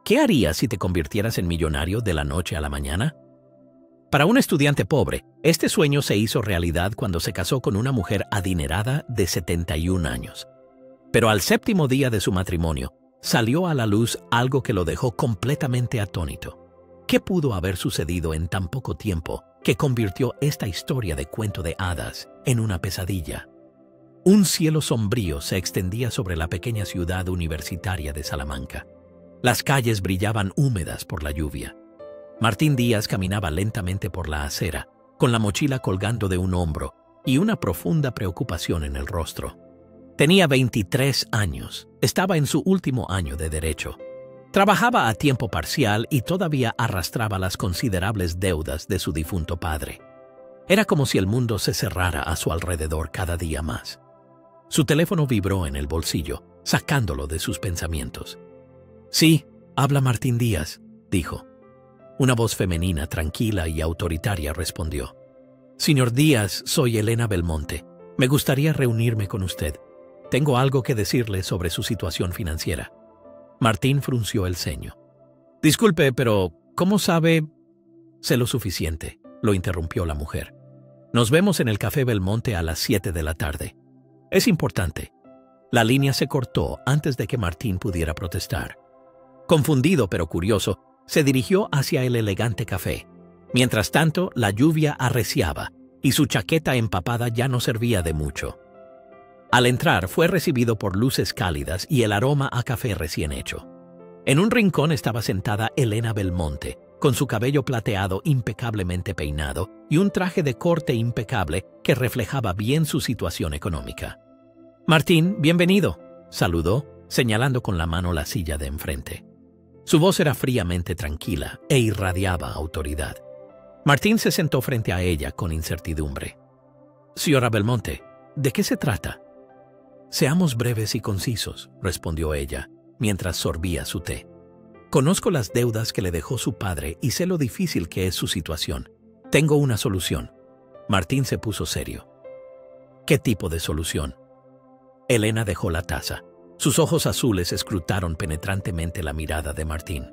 ¿Qué harías si te convirtieras en millonario de la noche a la mañana? Para un estudiante pobre, este sueño se hizo realidad cuando se casó con una mujer adinerada de 71 años. Pero al séptimo día de su matrimonio, salió a la luz algo que lo dejó completamente atónito. ¿Qué pudo haber sucedido en tan poco tiempo que convirtió esta historia de cuento de hadas en una pesadilla? Un cielo sombrío se extendía sobre la pequeña ciudad universitaria de Salamanca. Las calles brillaban húmedas por la lluvia. Martín Díaz caminaba lentamente por la acera, con la mochila colgando de un hombro y una profunda preocupación en el rostro. Tenía 23 años, estaba en su último año de Derecho. Trabajaba a tiempo parcial y todavía arrastraba las considerables deudas de su difunto padre. Era como si el mundo se cerrara a su alrededor cada día más. Su teléfono vibró en el bolsillo, sacándolo de sus pensamientos. «Sí, habla Martín Díaz», dijo. Una voz femenina, tranquila y autoritaria respondió. «Señor Díaz, soy Elena Belmonte. Me gustaría reunirme con usted. Tengo algo que decirle sobre su situación financiera». Martín frunció el ceño. «Disculpe, pero ¿cómo sabe?» «Sé lo suficiente», lo interrumpió la mujer. «Nos vemos en el Café Belmonte a las 7 de la tarde. Es importante». La línea se cortó antes de que Martín pudiera protestar. Confundido pero curioso, se dirigió hacia el elegante café. Mientras tanto, la lluvia arreciaba y su chaqueta empapada ya no servía de mucho. Al entrar, fue recibido por luces cálidas y el aroma a café recién hecho. En un rincón estaba sentada Elena Belmonte, con su cabello plateado impecablemente peinado y un traje de corte impecable que reflejaba bien su situación económica. «Martín, bienvenido», saludó, señalando con la mano la silla de enfrente. Su voz era fríamente tranquila e irradiaba autoridad. Martín se sentó frente a ella con incertidumbre. «Señora Belmonte, ¿de qué se trata?» «Seamos breves y concisos», respondió ella, mientras sorbía su té. «Conozco las deudas que le dejó su padre y sé lo difícil que es su situación. Tengo una solución». Martín se puso serio. «¿Qué tipo de solución?» Elena dejó la taza. Sus ojos azules escrutaron penetrantemente la mirada de Martín.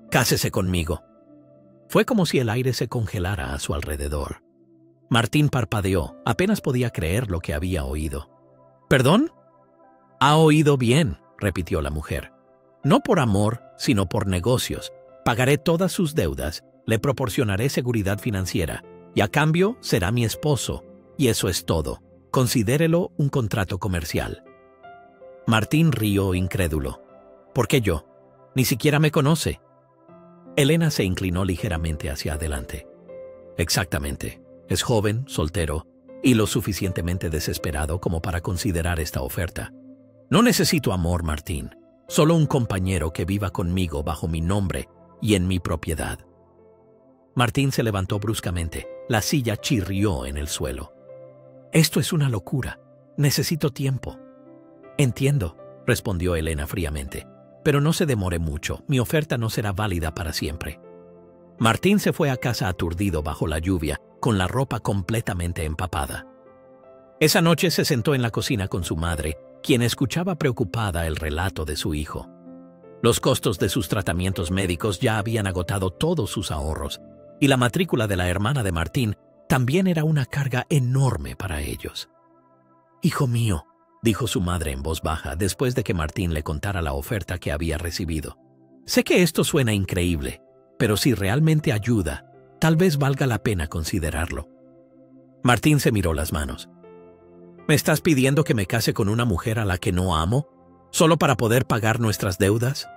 «Cásese conmigo». Fue como si el aire se congelara a su alrededor. Martín parpadeó, apenas podía creer lo que había oído. «¿Perdón?» «Ha oído bien», repitió la mujer. «No por amor, sino por negocios. Pagaré todas sus deudas, le proporcionaré seguridad financiera, y a cambio será mi esposo, y eso es todo. Considérelo un contrato comercial». Martín rió incrédulo. «¿Por qué yo? Ni siquiera me conoce». Elena se inclinó ligeramente hacia adelante. «Exactamente. Es joven, soltero y lo suficientemente desesperado como para considerar esta oferta. No necesito amor, Martín. Solo un compañero que viva conmigo bajo mi nombre y en mi propiedad». Martín se levantó bruscamente. La silla chirrió en el suelo. «Esto es una locura. Necesito tiempo». «Entiendo», respondió Elena fríamente. «Pero no se demore mucho. Mi oferta no será válida para siempre». Martín se fue a casa aturdido bajo la lluvia, con la ropa completamente empapada. Esa noche se sentó en la cocina con su madre, quien escuchaba preocupada el relato de su hijo. Los costos de sus tratamientos médicos ya habían agotado todos sus ahorros, y la matrícula de la hermana de Martín también era una carga enorme para ellos. «Hijo mío», dijo su madre en voz baja después de que Martín le contara la oferta que había recibido. «Sé que esto suena increíble, pero si realmente ayuda, tal vez valga la pena considerarlo». Martín se miró las manos. «¿Me estás pidiendo que me case con una mujer a la que no amo, solo para poder pagar nuestras deudas?»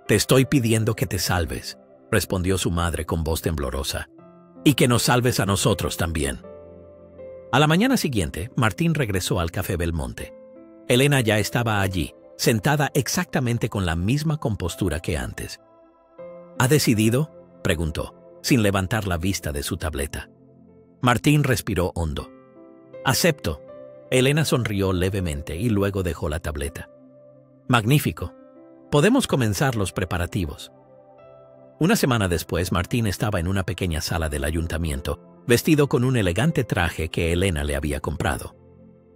«Te estoy pidiendo que te salves», respondió su madre con voz temblorosa, «y que nos salves a nosotros también». A la mañana siguiente, Martín regresó al Café Belmonte. Elena ya estaba allí, sentada exactamente con la misma compostura que antes. «¿Ha decidido?», preguntó, sin levantar la vista de su tableta. Martín respiró hondo. «Acepto». Elena sonrió levemente y luego dejó la tableta. «Magnífico. Podemos comenzar los preparativos». Una semana después, Martín estaba en una pequeña sala del ayuntamiento, vestido con un elegante traje que Elena le había comprado.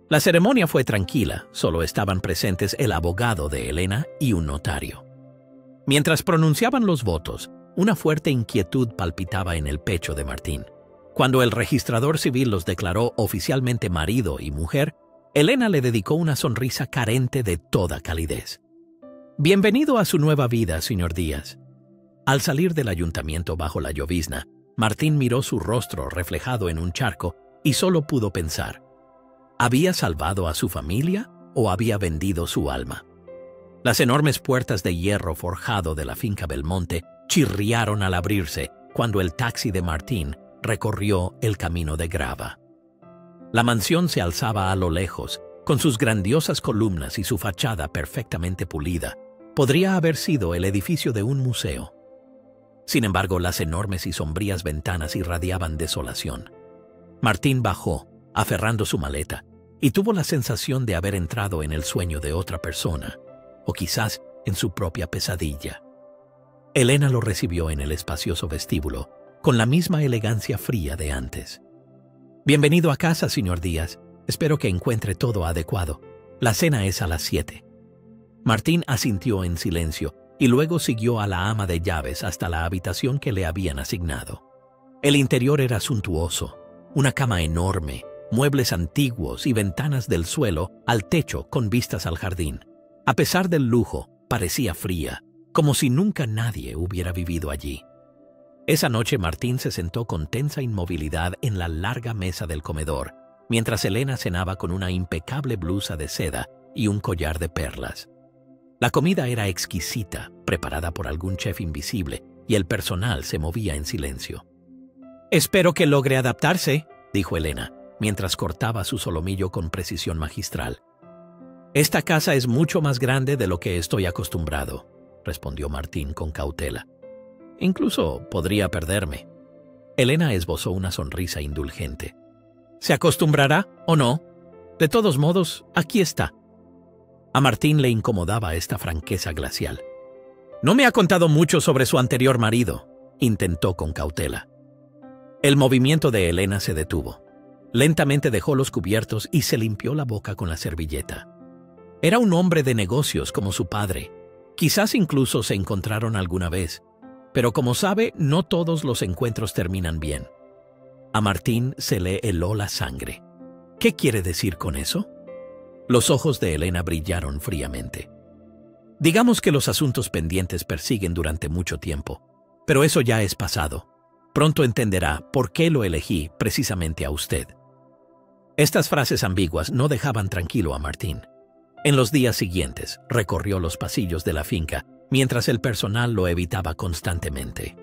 La ceremonia fue tranquila, solo estaban presentes el abogado de Elena y un notario. Mientras pronunciaban los votos, una fuerte inquietud palpitaba en el pecho de Martín. Cuando el registrador civil los declaró oficialmente marido y mujer, Elena le dedicó una sonrisa carente de toda calidez. «Bienvenido a su nueva vida, señor Díaz». Al salir del ayuntamiento bajo la llovizna, Martín miró su rostro reflejado en un charco y solo pudo pensar: ¿había salvado a su familia o había vendido su alma? Las enormes puertas de hierro forjado de la finca Belmonte chirriaron al abrirse cuando el taxi de Martín recorrió el camino de grava. La mansión se alzaba a lo lejos, con sus grandiosas columnas y su fachada perfectamente pulida. Podría haber sido el edificio de un museo. Sin embargo, las enormes y sombrías ventanas irradiaban desolación. Martín bajó, aferrando su maleta, y tuvo la sensación de haber entrado en el sueño de otra persona, o quizás en su propia pesadilla. Elena lo recibió en el espacioso vestíbulo, con la misma elegancia fría de antes. «Bienvenido a casa, señor Díaz. Espero que encuentre todo adecuado. La cena es a las 7». Martín asintió en silencio y luego siguió a la ama de llaves hasta la habitación que le habían asignado. El interior era suntuoso, una cama enorme, muebles antiguos y ventanas del suelo al techo con vistas al jardín. A pesar del lujo, parecía fría, como si nunca nadie hubiera vivido allí. Esa noche Martín se sentó con tensa inmovilidad en la larga mesa del comedor, mientras Elena cenaba con una impecable blusa de seda y un collar de perlas. La comida era exquisita, preparada por algún chef invisible, y el personal se movía en silencio. «Espero que logre adaptarse», dijo Elena, mientras cortaba su solomillo con precisión magistral. «Esta casa es mucho más grande de lo que estoy acostumbrado», respondió Martín con cautela. «Incluso podría perderme». Elena esbozó una sonrisa indulgente. «¿Se acostumbrará o no? De todos modos, aquí está». A Martín le incomodaba esta franqueza glacial. «No me ha contado mucho sobre su anterior marido», intentó con cautela. El movimiento de Elena se detuvo. Lentamente dejó los cubiertos y se limpió la boca con la servilleta. Era un hombre de negocios como su padre. Quizás incluso se encontraron alguna vez, pero como sabe, no todos los encuentros terminan bien. A Martín se le heló la sangre. ¿Qué quiere decir con eso? Los ojos de Elena brillaron fríamente. Digamos que los asuntos pendientes persiguen durante mucho tiempo, pero eso ya es pasado. Pronto entenderá por qué lo elegí precisamente a usted. Estas frases ambiguas no dejaban tranquilo a Martín. En los días siguientes, recorrió los pasillos de la finca, mientras el personal lo evitaba constantemente.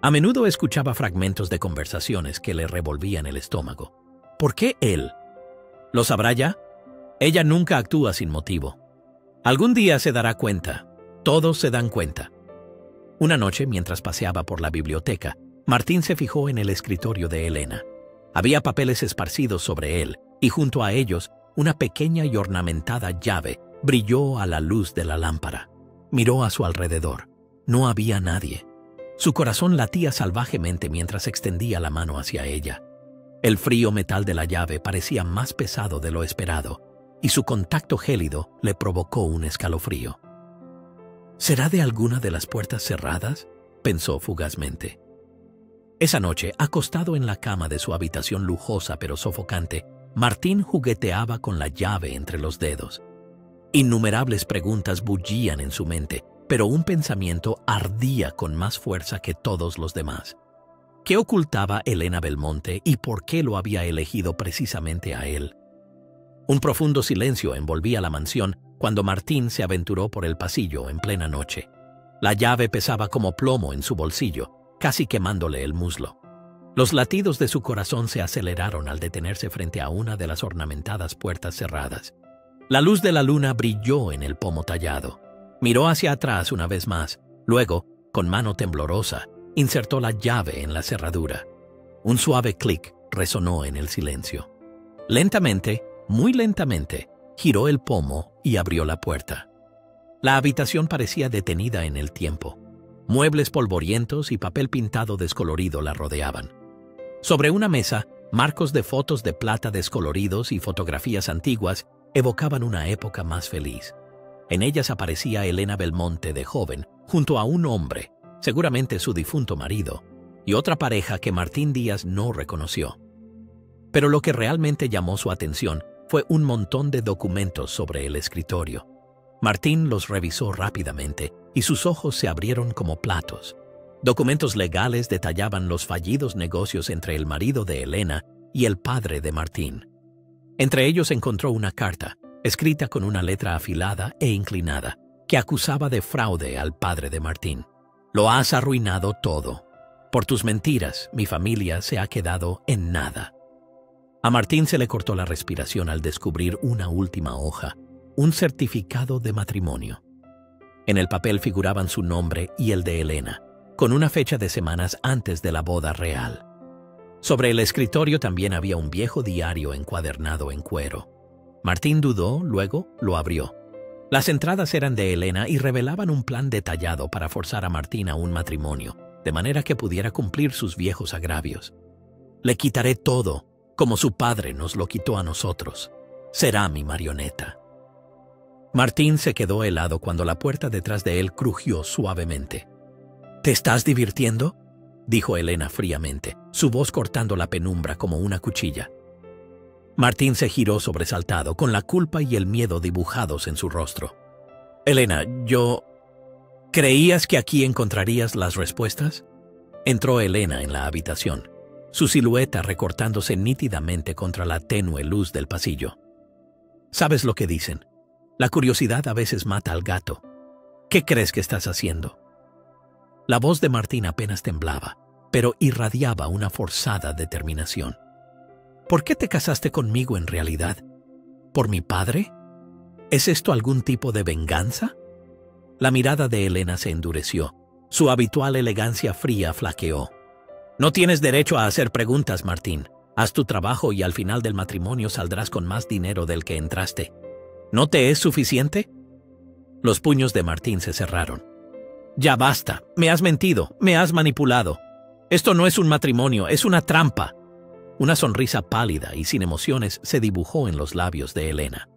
A menudo escuchaba fragmentos de conversaciones que le revolvían el estómago. ¿Por qué él? ¿Lo sabrá ya? Ella nunca actúa sin motivo. Algún día se dará cuenta. Todos se dan cuenta. Una noche, mientras paseaba por la biblioteca, Martín se fijó en el escritorio de Elena. Había papeles esparcidos sobre él, y junto a ellos, una pequeña y ornamentada llave brilló a la luz de la lámpara. Miró a su alrededor. No había nadie. Su corazón latía salvajemente mientras extendía la mano hacia ella. El frío metal de la llave parecía más pesado de lo esperado, y su contacto gélido le provocó un escalofrío. ¿Será de alguna de las puertas cerradas?, pensó fugazmente. Esa noche, acostado en la cama de su habitación lujosa pero sofocante, Martín jugueteaba con la llave entre los dedos. Innumerables preguntas bullían en su mente, pero un pensamiento ardía con más fuerza que todos los demás. ¿Qué ocultaba Elena Belmonte y por qué lo había elegido precisamente a él? Un profundo silencio envolvía la mansión cuando Martín se aventuró por el pasillo en plena noche. La llave pesaba como plomo en su bolsillo, casi quemándole el muslo. Los latidos de su corazón se aceleraron al detenerse frente a una de las ornamentadas puertas cerradas. La luz de la luna brilló en el pomo tallado. Miró hacia atrás una vez más. Luego, con mano temblorosa, insertó la llave en la cerradura. Un suave clic resonó en el silencio. Lentamente, muy lentamente, giró el pomo y abrió la puerta. La habitación parecía detenida en el tiempo. Muebles polvorientos y papel pintado descolorido la rodeaban. Sobre una mesa, marcos de fotos de plata descoloridos y fotografías antiguas evocaban una época más feliz. En ellas aparecía Elena Belmonte de joven, junto a un hombre, seguramente su difunto marido, y otra pareja que Martín Díaz no reconoció. Pero lo que realmente llamó su atención fue un montón de documentos sobre el escritorio. Martín los revisó rápidamente y sus ojos se abrieron como platos. Documentos legales detallaban los fallidos negocios entre el marido de Elena y el padre de Martín. Entre ellos encontró una carta, escrita con una letra afilada e inclinada, que acusaba de fraude al padre de Martín. Lo has arruinado todo. Por tus mentiras, mi familia se ha quedado en nada. A Martín se le cortó la respiración al descubrir una última hoja, un certificado de matrimonio. En el papel figuraban su nombre y el de Elena, con una fecha de semanas antes de la boda real. Sobre el escritorio también había un viejo diario encuadernado en cuero. Martín dudó, luego lo abrió. Las entradas eran de Elena y revelaban un plan detallado para forzar a Martín a un matrimonio, de manera que pudiera cumplir sus viejos agravios. Le quitaré todo, como su padre nos lo quitó a nosotros. Será mi marioneta. Martín se quedó helado cuando la puerta detrás de él crujió suavemente. ¿Te estás divirtiendo?, dijo Elena fríamente, su voz cortando la penumbra como una cuchilla. Martín se giró sobresaltado, con la culpa y el miedo dibujados en su rostro. Elena, ¿creías que aquí encontrarías las respuestas? Entró Elena en la habitación, su silueta recortándose nítidamente contra la tenue luz del pasillo. ¿Sabes lo que dicen? La curiosidad a veces mata al gato. ¿Qué crees que estás haciendo? La voz de Martín apenas temblaba, pero irradiaba una forzada determinación. ¿Por qué te casaste conmigo en realidad? ¿Por mi padre? ¿Es esto algún tipo de venganza? La mirada de Elena se endureció. Su habitual elegancia fría flaqueó. No tienes derecho a hacer preguntas, Martín. Haz tu trabajo y al final del matrimonio saldrás con más dinero del que entraste. ¿No te es suficiente? Los puños de Martín se cerraron. Ya basta. Me has mentido. Me has manipulado. Esto no es un matrimonio, es una trampa. Una sonrisa pálida y sin emociones se dibujó en los labios de Elena.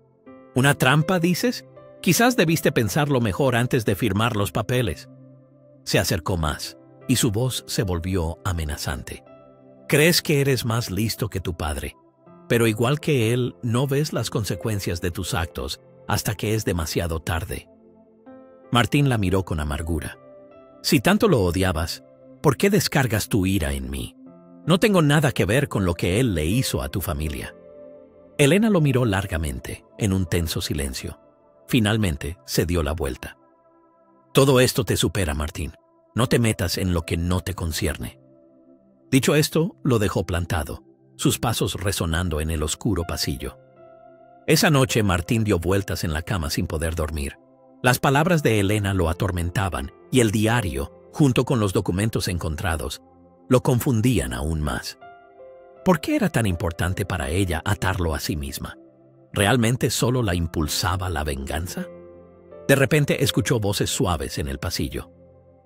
¿Una trampa, dices? Quizás debiste pensarlo mejor antes de firmar los papeles. Se acercó más, y su voz se volvió amenazante. Crees que eres más listo que tu padre, pero igual que él, no ves las consecuencias de tus actos hasta que es demasiado tarde. Martín la miró con amargura. Si tanto lo odiabas, ¿por qué descargas tu ira en mí? No tengo nada que ver con lo que él le hizo a tu familia. Elena lo miró largamente, en un tenso silencio. Finalmente se dio la vuelta. Todo esto te supera, Martín. No te metas en lo que no te concierne. Dicho esto, lo dejó plantado, sus pasos resonando en el oscuro pasillo. Esa noche Martín dio vueltas en la cama sin poder dormir. Las palabras de Elena lo atormentaban y el diario, junto con los documentos encontrados, lo confundían aún más. ¿Por qué era tan importante para ella atarlo a sí misma? ¿Realmente solo la impulsaba la venganza? De repente escuchó voces suaves en el pasillo.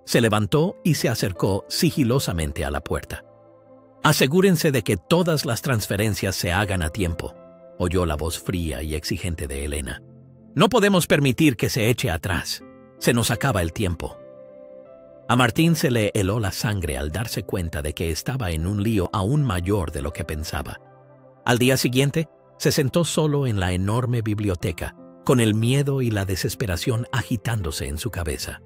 Se levantó y se acercó sigilosamente a la puerta. Asegúrense de que todas las transferencias se hagan a tiempo, oyó la voz fría y exigente de Elena. No podemos permitir que se eche atrás. Se nos acaba el tiempo. A Martín se le heló la sangre al darse cuenta de que estaba en un lío aún mayor de lo que pensaba. Al día siguiente, se sentó solo en la enorme biblioteca, con el miedo y la desesperación agitándose en su cabeza.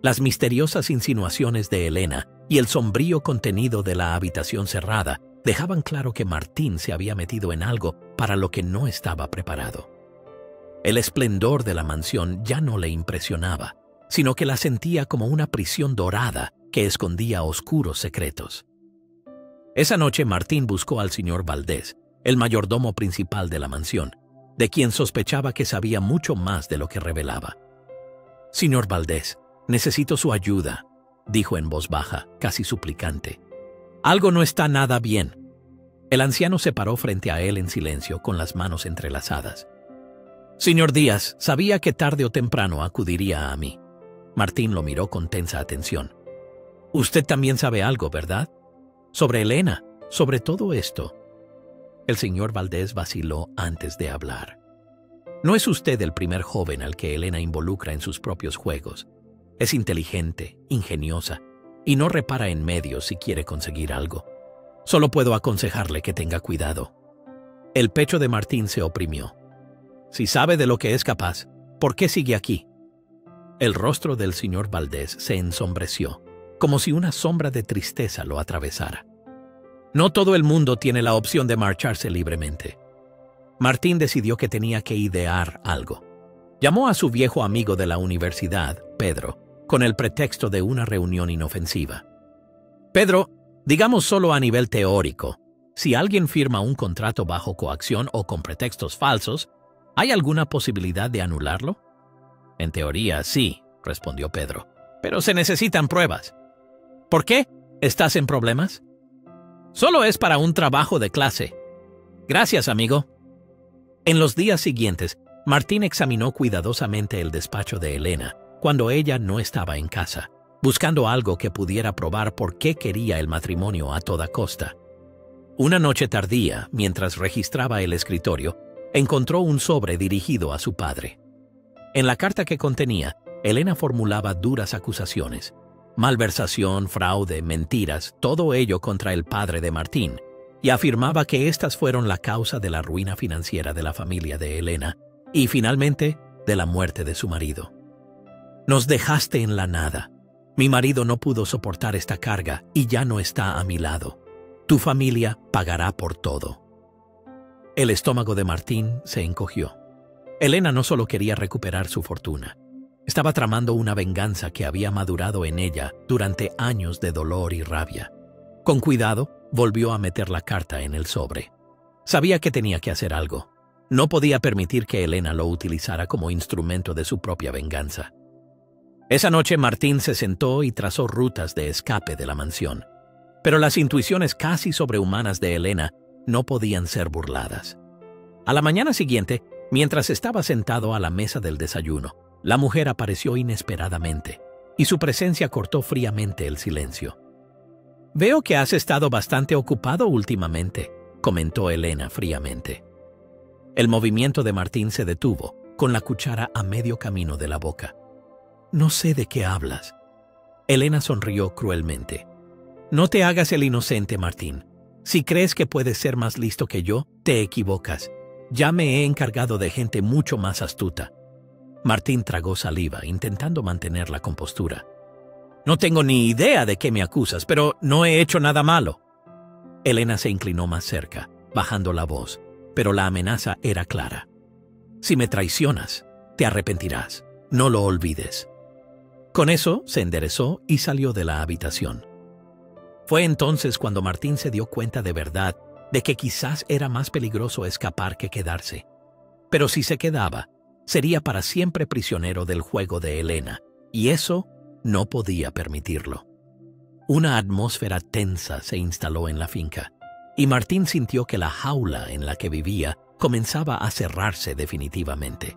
Las misteriosas insinuaciones de Elena y el sombrío contenido de la habitación cerrada dejaban claro que Martín se había metido en algo para lo que no estaba preparado. El esplendor de la mansión ya no le impresionaba, sino que la sentía como una prisión dorada que escondía oscuros secretos. Esa noche Martín buscó al señor Valdés, el mayordomo principal de la mansión, de quien sospechaba que sabía mucho más de lo que revelaba. «Señor Valdés, necesito su ayuda», dijo en voz baja, casi suplicante. «Algo no está nada bien». El anciano se paró frente a él en silencio, con las manos entrelazadas. «Señor Díaz, sabía que tarde o temprano acudiría a mí». Martín lo miró con tensa atención. «Usted también sabe algo, ¿verdad? Sobre Elena, sobre todo esto». El señor Valdés vaciló antes de hablar. «No es usted el primer joven al que Elena involucra en sus propios juegos. Es inteligente, ingeniosa, y no repara en medios si quiere conseguir algo. Solo puedo aconsejarle que tenga cuidado. El pecho de Martín se oprimió. Si sabe de lo que es capaz, ¿por qué sigue aquí? El rostro del señor Valdés se ensombreció, como si una sombra de tristeza lo atravesara. No todo el mundo tiene la opción de marcharse libremente. Martín decidió que tenía que idear algo. Llamó a su viejo amigo de la universidad, Pedro, con el pretexto de una reunión inofensiva. Pedro, digamos solo a nivel teórico, si alguien firma un contrato bajo coacción o con pretextos falsos, ¿hay alguna posibilidad de anularlo? En teoría, sí, respondió Pedro, pero se necesitan pruebas. ¿Por qué? ¿Estás en problemas? Solo es para un trabajo de clase. Gracias, amigo. En los días siguientes, Martín examinó cuidadosamente el despacho de Elena cuando ella no estaba en casa, buscando algo que pudiera probar por qué quería el matrimonio a toda costa. Una noche tardía, mientras registraba el escritorio, encontró un sobre dirigido a su padre. En la carta que contenía, Elena formulaba duras acusaciones: malversación, fraude, mentiras, todo ello contra el padre de Martín, y afirmaba que estas fueron la causa de la ruina financiera de la familia de Elena y, finalmente, de la muerte de su marido. Nos dejaste en la nada. Mi marido no pudo soportar esta carga y ya no está a mi lado. Tu familia pagará por todo. El estómago de Martín se encogió. Elena no solo quería recuperar su fortuna. Estaba tramando una venganza que había madurado en ella durante años de dolor y rabia. Con cuidado, volvió a meter la carta en el sobre. Sabía que tenía que hacer algo. No podía permitir que Elena lo utilizara como instrumento de su propia venganza. Esa noche Martín se sentó y trazó rutas de escape de la mansión. Pero las intuiciones casi sobrehumanas de Elena no podían ser burladas. A la mañana siguiente, mientras estaba sentado a la mesa del desayuno, la mujer apareció inesperadamente, y su presencia cortó fríamente el silencio. «Veo que has estado bastante ocupado últimamente», comentó Elena fríamente. El movimiento de Martín se detuvo, con la cuchara a medio camino de la boca. «No sé de qué hablas». Elena sonrió cruelmente. «No te hagas el inocente, Martín. Si crees que puedes ser más listo que yo, te equivocas. Ya me he encargado de gente mucho más astuta». Martín tragó saliva, intentando mantener la compostura. «No tengo ni idea de qué me acusas, pero no he hecho nada malo». Elena se inclinó más cerca, bajando la voz, pero la amenaza era clara. «Si me traicionas, te arrepentirás. No lo olvides». Con eso se enderezó y salió de la habitación. Fue entonces cuando Martín se dio cuenta de verdad de que quizás era más peligroso escapar que quedarse. Pero si se quedaba, sería para siempre prisionero del juego de Elena, y eso no podía permitirlo. Una atmósfera tensa se instaló en la finca, y Martín sintió que la jaula en la que vivía comenzaba a cerrarse definitivamente.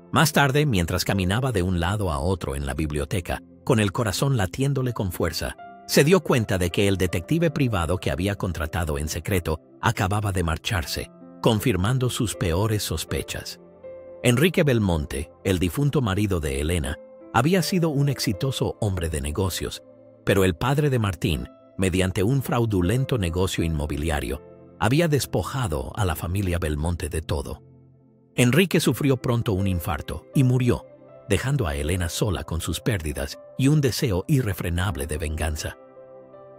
Más tarde, mientras caminaba de un lado a otro en la biblioteca, con el corazón latiéndole con fuerza, se dio cuenta de que el detective privado que había contratado en secreto acababa de marcharse, confirmando sus peores sospechas. Enrique Belmonte, el difunto marido de Elena, había sido un exitoso hombre de negocios, pero el padre de Martín, mediante un fraudulento negocio inmobiliario, había despojado a la familia Belmonte de todo. Enrique sufrió pronto un infarto y murió, dejando a Elena sola con sus pérdidas y un deseo irrefrenable de venganza.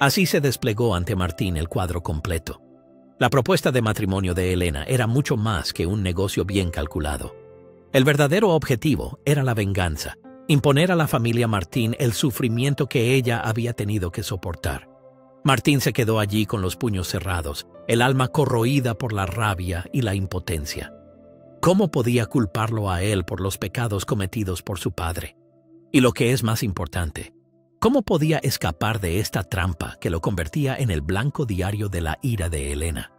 Así se desplegó ante Martín el cuadro completo. La propuesta de matrimonio de Elena era mucho más que un negocio bien calculado. El verdadero objetivo era la venganza, imponer a la familia Martín el sufrimiento que ella había tenido que soportar. Martín se quedó allí con los puños cerrados, el alma corroída por la rabia y la impotencia. ¿Cómo podía culparlo a él por los pecados cometidos por su padre? Y lo que es más importante, ¿cómo podía escapar de esta trampa que lo convertía en el blanco diario de la ira de Elena?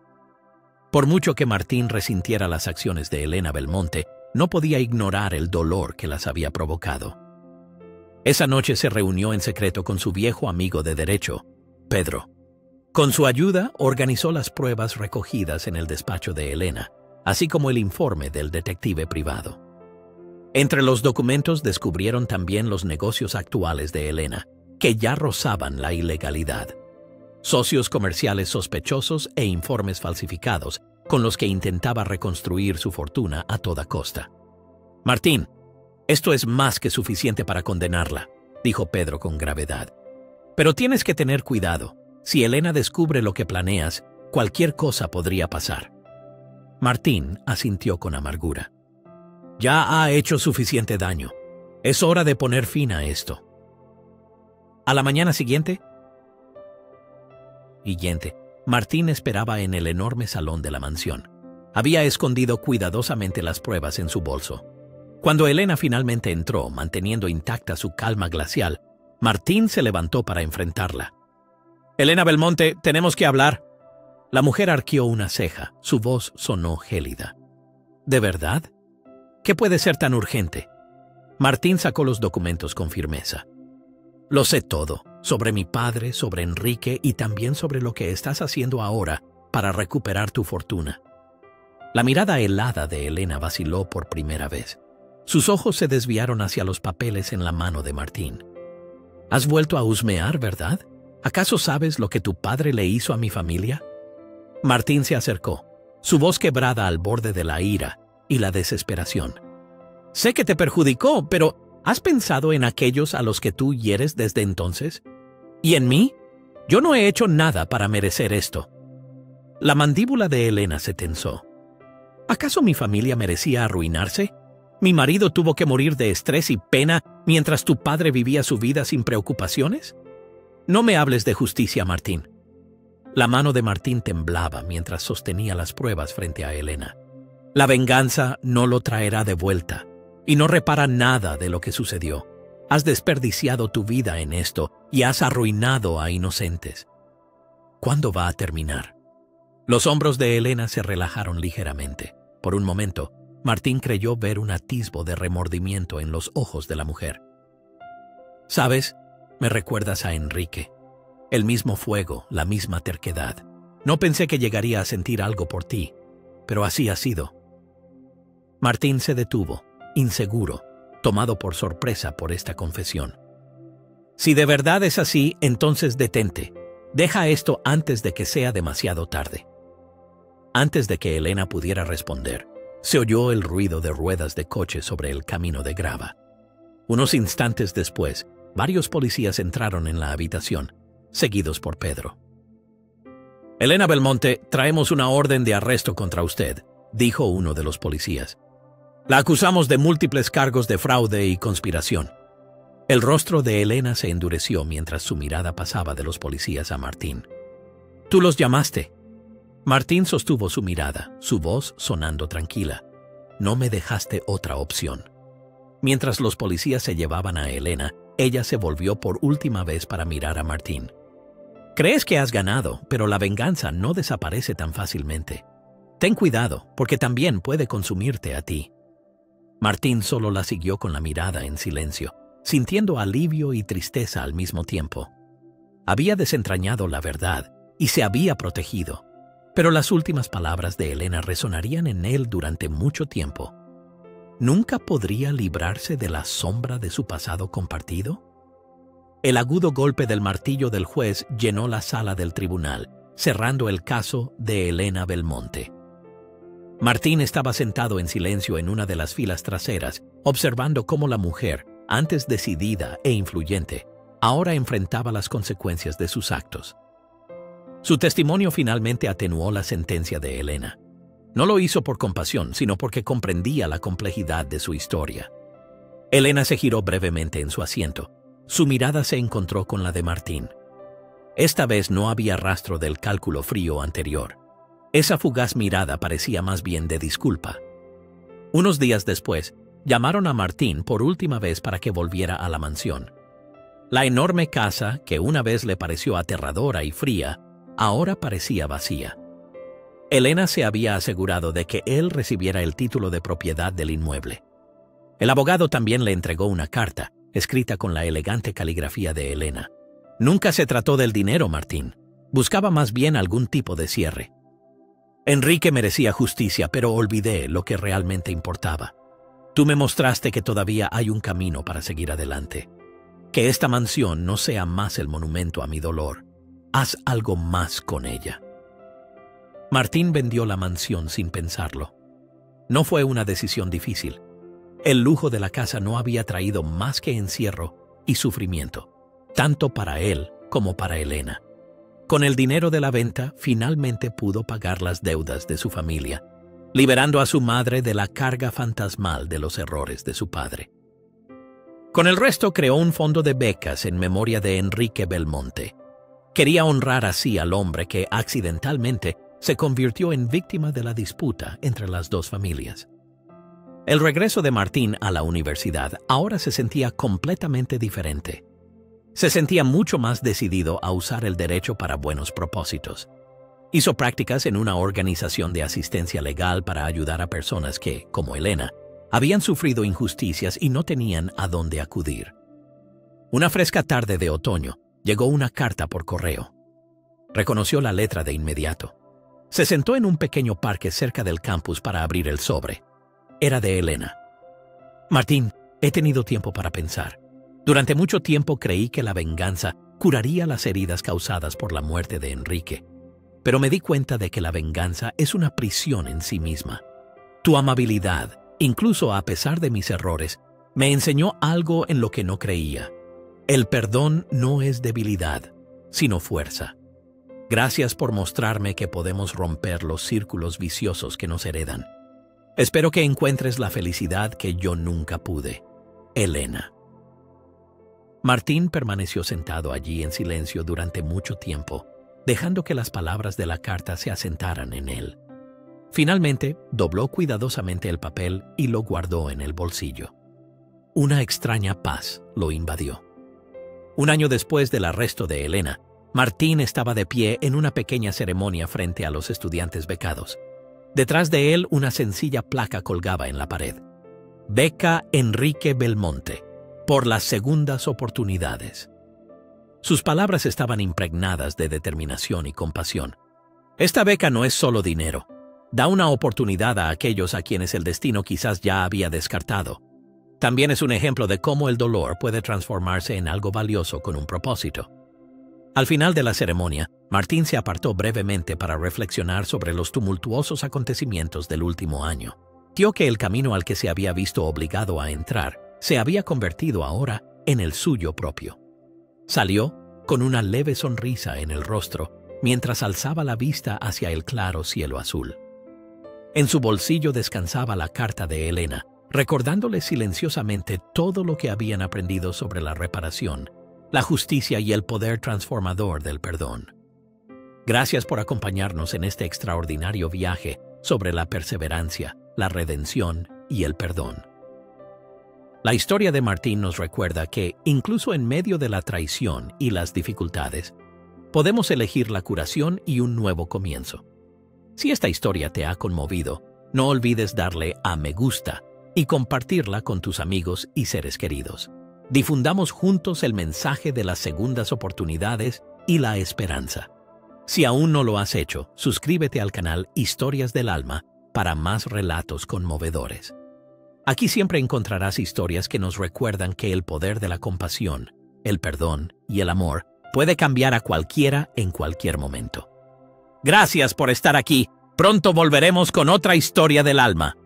Por mucho que Martín resintiera las acciones de Elena Belmonte, no podía ignorar el dolor que las había provocado. Esa noche se reunió en secreto con su viejo amigo de derecho, Pedro. Con su ayuda, organizó las pruebas recogidas en el despacho de Elena, así como el informe del detective privado. Entre los documentos descubrieron también los negocios actuales de Elena, que ya rozaban la ilegalidad. Socios comerciales sospechosos e informes falsificados con los que intentaba reconstruir su fortuna a toda costa. «Martín, esto es más que suficiente para condenarla», dijo Pedro con gravedad. «Pero tienes que tener cuidado. Si Elena descubre lo que planeas, cualquier cosa podría pasar». Martín asintió con amargura. «Ya ha hecho suficiente daño. Es hora de poner fin a esto». A la mañana siguiente, Martín esperaba en el enorme salón de la mansión. Había escondido cuidadosamente las pruebas en su bolso. Cuando Elena finalmente entró, manteniendo intacta su calma glacial, Martín se levantó para enfrentarla. «Elena Belmonte, tenemos que hablar». La mujer arqueó una ceja. Su voz sonó gélida. «¿De verdad? ¿Qué puede ser tan urgente?» Martín sacó los documentos con firmeza. «Lo sé todo, sobre mi padre, sobre Enrique y también sobre lo que estás haciendo ahora para recuperar tu fortuna». La mirada helada de Elena vaciló por primera vez. Sus ojos se desviaron hacia los papeles en la mano de Martín. «¿Has vuelto a husmear, verdad? ¿Acaso sabes lo que tu padre le hizo a mi familia?» Martín se acercó, su voz quebrada al borde de la ira y la desesperación. «Sé que te perjudicó, pero ¿has pensado en aquellos a los que tú hieres desde entonces? ¿Y en mí? Yo no he hecho nada para merecer esto». La mandíbula de Elena se tensó. ¿Acaso mi familia merecía arruinarse? ¿Mi marido tuvo que morir de estrés y pena mientras tu padre vivía su vida sin preocupaciones? No me hables de justicia, Martín. La mano de Martín temblaba mientras sostenía las pruebas frente a Elena. La venganza no lo traerá de vuelta y no repara nada de lo que sucedió. Has desperdiciado tu vida en esto y has arruinado a inocentes. ¿Cuándo va a terminar? Los hombros de Elena se relajaron ligeramente. Por un momento, Martín creyó ver un atisbo de remordimiento en los ojos de la mujer. «¿Sabes? Me recuerdas a Enrique. El mismo fuego, la misma terquedad. No pensé que llegaría a sentir algo por ti, pero así ha sido». Martín se detuvo, inseguro, tomado por sorpresa por esta confesión. «Si de verdad es así, entonces detente. Deja esto antes de que sea demasiado tarde». Antes de que Elena pudiera responder, se oyó el ruido de ruedas de coche sobre el camino de grava. Unos instantes después, varios policías entraron en la habitación, seguidos por Pedro. «Elena Belmonte, traemos una orden de arresto contra usted», dijo uno de los policías. «La acusamos de múltiples cargos de fraude y conspiración». El rostro de Elena se endureció mientras su mirada pasaba de los policías a Martín. «Tú los llamaste». Martín sostuvo su mirada, su voz sonando tranquila. «No me dejaste otra opción». Mientras los policías se llevaban a Elena, ella se volvió por última vez para mirar a Martín. «Crees que has ganado, pero la venganza no desaparece tan fácilmente. Ten cuidado, porque también puede consumirte a ti». Martín solo la siguió con la mirada en silencio, sintiendo alivio y tristeza al mismo tiempo. Había desentrañado la verdad y se había protegido, pero las últimas palabras de Elena resonarían en él durante mucho tiempo. ¿Nunca podría librarse de la sombra de su pasado compartido? El agudo golpe del martillo del juez llenó la sala del tribunal, cerrando el caso de Elena Belmonte. Martín estaba sentado en silencio en una de las filas traseras, observando cómo la mujer, antes decidida e influyente, ahora enfrentaba las consecuencias de sus actos. Su testimonio finalmente atenuó la sentencia de Elena. No lo hizo por compasión, sino porque comprendía la complejidad de su historia. Elena se giró brevemente en su asiento. Su mirada se encontró con la de Martín. Esta vez no había rastro del cálculo frío anterior. Esa fugaz mirada parecía más bien de disculpa. Unos días después, llamaron a Martín por última vez para que volviera a la mansión. La enorme casa, que una vez le pareció aterradora y fría, ahora parecía vacía. Elena se había asegurado de que él recibiera el título de propiedad del inmueble. El abogado también le entregó una carta, escrita con la elegante caligrafía de Elena. Nunca se trató del dinero, Martín. Buscaba más bien algún tipo de cierre. Enrique merecía justicia, pero olvidé lo que realmente importaba. Tú me mostraste que todavía hay un camino para seguir adelante. Que esta mansión no sea más el monumento a mi dolor. Haz algo más con ella. Martín vendió la mansión sin pensarlo. No fue una decisión difícil. El lujo de la casa no había traído más que encierro y sufrimiento, tanto para él como para Elena. Con el dinero de la venta, finalmente pudo pagar las deudas de su familia, liberando a su madre de la carga fantasmal de los errores de su padre. Con el resto creó un fondo de becas en memoria de Enrique Belmonte. Quería honrar así al hombre que accidentalmente se convirtió en víctima de la disputa entre las dos familias. El regreso de Martín a la universidad ahora se sentía completamente diferente. Se sentía mucho más decidido a usar el derecho para buenos propósitos. Hizo prácticas en una organización de asistencia legal para ayudar a personas que, como Elena, habían sufrido injusticias y no tenían a dónde acudir. Una fresca tarde de otoño, llegó una carta por correo. Reconoció la letra de inmediato. Se sentó en un pequeño parque cerca del campus para abrir el sobre. Era de Elena. Martín, he tenido tiempo para pensar. Durante mucho tiempo creí que la venganza curaría las heridas causadas por la muerte de Enrique. Pero me di cuenta de que la venganza es una prisión en sí misma. Tu amabilidad, incluso a pesar de mis errores, me enseñó algo en lo que no creía. El perdón no es debilidad, sino fuerza. Gracias por mostrarme que podemos romper los círculos viciosos que nos heredan. Espero que encuentres la felicidad que yo nunca pude. Elena. Martín permaneció sentado allí en silencio durante mucho tiempo, dejando que las palabras de la carta se asentaran en él. Finalmente, dobló cuidadosamente el papel y lo guardó en el bolsillo. Una extraña paz lo invadió. Un año después del arresto de Elena, Martín estaba de pie en una pequeña ceremonia frente a los estudiantes becados. Detrás de él, una sencilla placa colgaba en la pared. Beca Enrique Belmonte, por las segundas oportunidades. Sus palabras estaban impregnadas de determinación y compasión. Esta beca no es solo dinero. Da una oportunidad a aquellos a quienes el destino quizás ya había descartado. También es un ejemplo de cómo el dolor puede transformarse en algo valioso con un propósito. Al final de la ceremonia, Martín se apartó brevemente para reflexionar sobre los tumultuosos acontecimientos del último año. Sintió que el camino al que se había visto obligado a entrar se había convertido ahora en el suyo propio. Salió con una leve sonrisa en el rostro mientras alzaba la vista hacia el claro cielo azul. En su bolsillo descansaba la carta de Elena, recordándole silenciosamente todo lo que habían aprendido sobre la reparación, la justicia y el poder transformador del perdón. Gracias por acompañarnos en este extraordinario viaje sobre la perseverancia, la redención y el perdón. La historia de Martín nos recuerda que, incluso en medio de la traición y las dificultades, podemos elegir la curación y un nuevo comienzo. Si esta historia te ha conmovido, no olvides darle a me gusta y compartirla con tus amigos y seres queridos. Difundamos juntos el mensaje de las segundas oportunidades y la esperanza. Si aún no lo has hecho, suscríbete al canal Historias del Alma para más relatos conmovedores. Aquí siempre encontrarás historias que nos recuerdan que el poder de la compasión, el perdón y el amor puede cambiar a cualquiera en cualquier momento. Gracias por estar aquí. Pronto volveremos con otra historia del alma.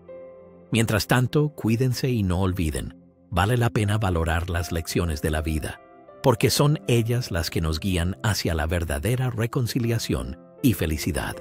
Mientras tanto, cuídense y no olviden, vale la pena valorar las lecciones de la vida, porque son ellas las que nos guían hacia la verdadera reconciliación y felicidad.